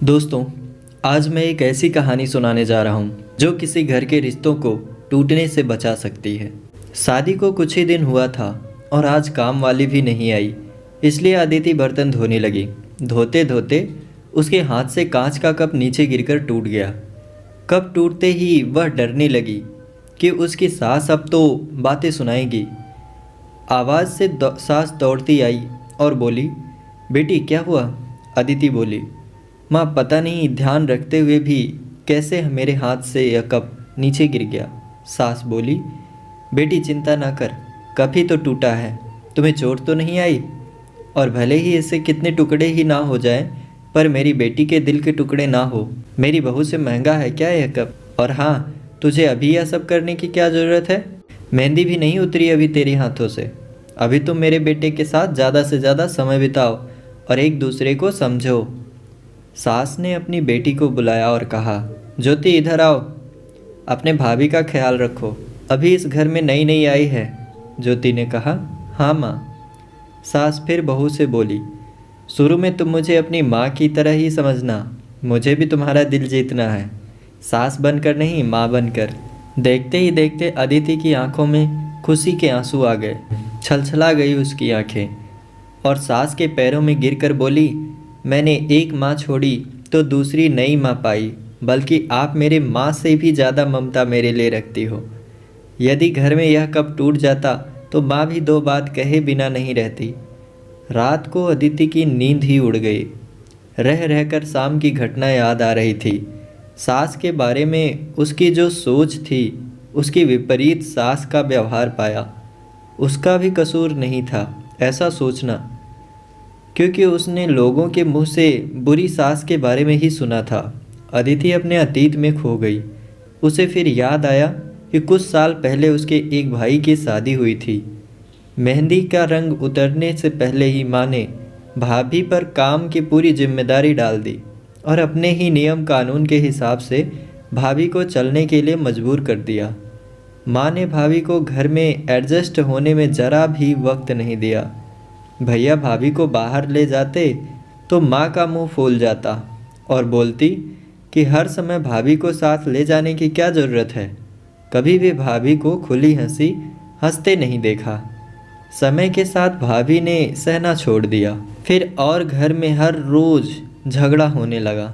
दोस्तों, आज मैं एक ऐसी कहानी सुनाने जा रहा हूँ जो किसी घर के रिश्तों को टूटने से बचा सकती है। शादी को कुछ ही दिन हुआ था और आज काम वाली भी नहीं आई, इसलिए अदिति बर्तन धोने लगी। धोते धोते उसके हाथ से कांच का कप नीचे गिरकर टूट गया। कप टूटते ही वह डरने लगी कि उसकी सास अब तो बातें सुनाएगी। आवाज़ से सास दौड़ती आई और बोली, बेटी क्या हुआ? अदिति बोली, माँ पता नहीं ध्यान रखते हुए भी कैसे मेरे हाथ से यह कप नीचे गिर गया। सास बोली, बेटी चिंता ना कर, कप ही तो टूटा है, तुम्हें चोट तो नहीं आई। और भले ही इससे कितने टुकड़े ही ना हो जाएं, पर मेरी बेटी के दिल के टुकड़े ना हो। मेरी बहू से महंगा है क्या यह कप? और हाँ, तुझे अभी यह सब करने की क्या ज़रूरत है? मेहंदी भी नहीं उतरी अभी तेरे हाथों से। अभी तुम मेरे बेटे के साथ ज़्यादा से ज़्यादा समय बिताओ और एक दूसरे को समझो। सास ने अपनी बेटी को बुलाया और कहा, ज्योति इधर आओ, अपने भाभी का ख्याल रखो, अभी इस घर में नई नई आई है। ज्योति ने कहा, हाँ माँ। सास फिर बहू से बोली, शुरू में तुम मुझे अपनी माँ की तरह ही समझना, मुझे भी तुम्हारा दिल जीतना है, सास बनकर नहीं माँ बनकर। देखते ही देखते अदिति की आंखों में खुशी के आंसू आ गए, छलछला गई उसकी आंखें और सास के पैरों में गिरकर बोली, मैंने एक माँ छोड़ी तो दूसरी नई माँ पाई, बल्कि आप मेरे माँ से भी ज़्यादा ममता मेरे लिए रखती हो। यदि घर में यह कप टूट जाता तो माँ भी दो बात कहे बिना नहीं रहती। रात को अदिति की नींद ही उड़ गई। रह रहकर शाम की घटना याद आ रही थी। सास के बारे में उसकी जो सोच थी, उसकी विपरीत सास का व्यवहार पाया। उसका भी कसूर नहीं था ऐसा सोचना, क्योंकि उसने लोगों के मुंह से बुरी सास के बारे में ही सुना था। अदिति अपने अतीत में खो गई। उसे फिर याद आया कि कुछ साल पहले उसके एक भाई की शादी हुई थी। मेहंदी का रंग उतरने से पहले ही माँ ने भाभी पर काम की पूरी जिम्मेदारी डाल दी और अपने ही नियम कानून के हिसाब से भाभी को चलने के लिए मजबूर कर दिया। माँ ने भाभी को घर में एडजस्ट होने में ज़रा भी वक्त नहीं दिया। भैया भाभी को बाहर ले जाते तो माँ का मुंह फूल जाता और बोलती कि हर समय भाभी को साथ ले जाने की क्या ज़रूरत है। कभी भी भाभी को खुली हंसी हंसते नहीं देखा। समय के साथ भाभी ने सहना छोड़ दिया। फिर और घर में हर रोज़ झगड़ा होने लगा।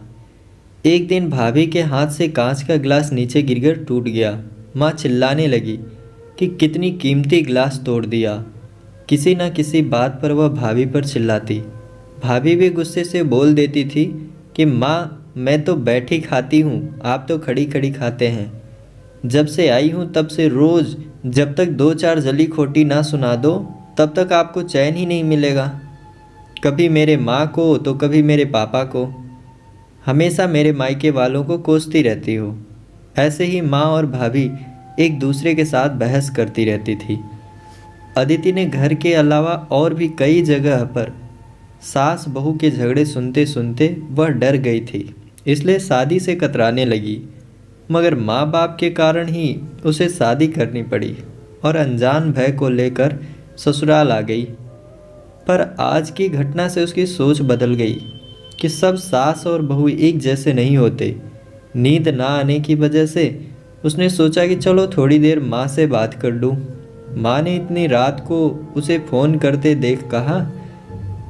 एक दिन भाभी के हाथ से कांच का गिलास नीचे गिरकर टूट गया। माँ चिल्लाने लगी कि कितनी कीमती गिलास तोड़ दिया। किसी न किसी बात पर वह भाभी पर चिल्लाती। भाभी भी गुस्से से बोल देती थी कि माँ मैं तो बैठी खाती हूँ, आप तो खड़ी खड़ी खाते हैं। जब से आई हूँ तब से रोज़ जब तक दो चार जली खोटी ना सुना दो तब तक आपको चैन ही नहीं मिलेगा। कभी मेरे माँ को तो कभी मेरे पापा को, हमेशा मेरे मायके वालों को कोसती रहती हो। ऐसे ही माँ और भाभी एक दूसरे के साथ बहस करती रहती थी। अदिति ने घर के अलावा और भी कई जगह पर सास बहू के झगड़े सुनते सुनते वह डर गई थी, इसलिए शादी से कतराने लगी। मगर माँ बाप के कारण ही उसे शादी करनी पड़ी और अनजान भय को लेकर ससुराल आ गई। पर आज की घटना से उसकी सोच बदल गई कि सब सास और बहू एक जैसे नहीं होते। नींद ना आने की वजह से उसने सोचा कि चलो थोड़ी देर माँ से बात कर लूँ। माँ ने इतनी रात को उसे फ़ोन करते देख कहा,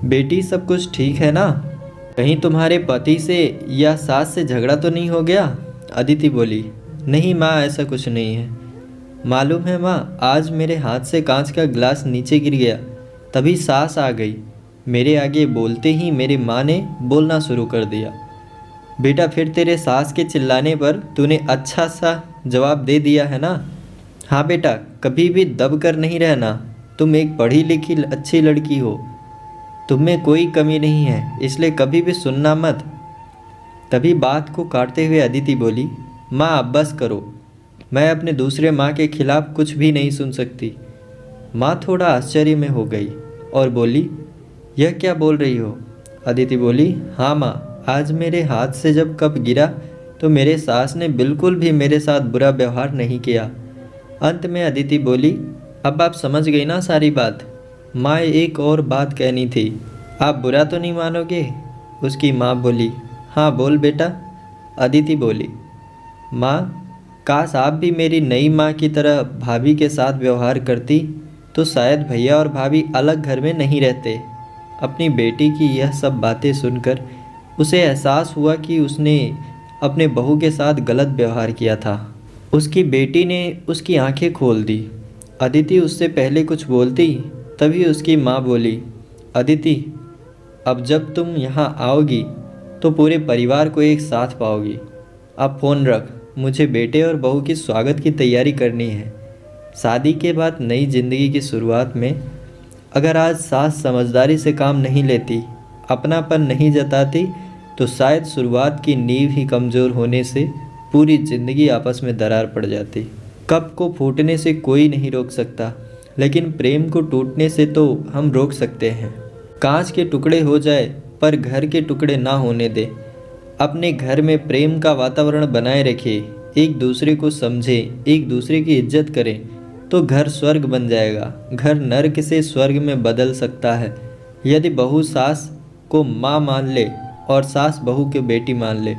बेटी सब कुछ ठीक है ना? कहीं तुम्हारे पति से या सास से झगड़ा तो नहीं हो गया? अदिति बोली, नहीं माँ ऐसा कुछ नहीं है। मालूम है माँ, आज मेरे हाथ से कांच का गिलास नीचे गिर गया, तभी सास आ गई। मेरे आगे बोलते ही मेरी माँ ने बोलना शुरू कर दिया। बेटा फिर तेरे सास के चिल्लाने पर तूने अच्छा सा जवाब दे दिया है ना? हाँ बेटा, कभी भी दब कर नहीं रहना। तुम एक पढ़ी लिखी अच्छी लड़की हो, तुम में कोई कमी नहीं है, इसलिए कभी भी सुनना मत। तभी बात को काटते हुए अदिति बोली, माँ अब बस करो, मैं अपने दूसरे माँ के खिलाफ कुछ भी नहीं सुन सकती। माँ थोड़ा आश्चर्य में हो गई और बोली, यह क्या बोल रही हो? अदिति बोली, हाँ माँ, आज मेरे हाथ से जब कप गिरा तो मेरे सास ने बिल्कुल भी मेरे साथ बुरा व्यवहार नहीं किया। अंत में अदिति बोली, अब आप समझ गई ना सारी बात? माँ एक और बात कहनी थी, आप बुरा तो नहीं मानोगे? उसकी माँ बोली, हाँ बोल बेटा, अदिति बोली। माँ, काश आप भी मेरी नई माँ की तरह भाभी के साथ व्यवहार करती तो शायद भैया और भाभी अलग घर में नहीं रहते। अपनी बेटी की यह सब बातें सुनकर उसे एहसास हुआ कि उसने अपने बहू के साथ गलत व्यवहार किया था। उसकी बेटी ने उसकी आंखें खोल दी। अदिति उससे पहले कुछ बोलती तभी उसकी माँ बोली, अदिति, अब जब तुम यहाँ आओगी तो पूरे परिवार को एक साथ पाओगी। अब फ़ोन रख, मुझे बेटे और बहू की स्वागत की तैयारी करनी है। शादी के बाद नई ज़िंदगी की शुरुआत में अगर आज सास समझदारी से काम नहीं लेती, अपनापन नहीं जताती, तो शायद शुरुआत की नींव ही कमज़ोर होने से पूरी ज़िंदगी आपस में दरार पड़ जाती। कप को फूटने से कोई नहीं रोक सकता, लेकिन प्रेम को टूटने से तो हम रोक सकते हैं। कांच के टुकड़े हो जाए पर घर के टुकड़े ना होने दे। अपने घर में प्रेम का वातावरण बनाए रखिए, एक दूसरे को समझें, एक दूसरे की इज्जत करें, तो घर स्वर्ग बन जाएगा। घर नर्क से स्वर्ग में बदल सकता है यदि बहू सास को माँ मान ले और सास बहू के बेटी मान ले।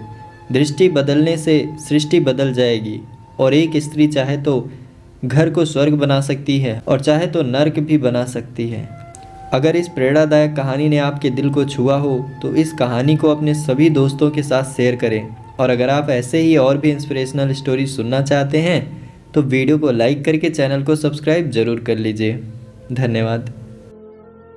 दृष्टि बदलने से सृष्टि बदल जाएगी और एक स्त्री चाहे तो घर को स्वर्ग बना सकती है और चाहे तो नर्क भी बना सकती है। अगर इस प्रेरणादायक कहानी ने आपके दिल को छुआ हो तो इस कहानी को अपने सभी दोस्तों के साथ शेयर करें। और अगर आप ऐसे ही और भी इंस्पिरेशनल स्टोरी सुनना चाहते हैं तो वीडियो को लाइक करके चैनल को सब्सक्राइब ज़रूर कर लीजिए। धन्यवाद।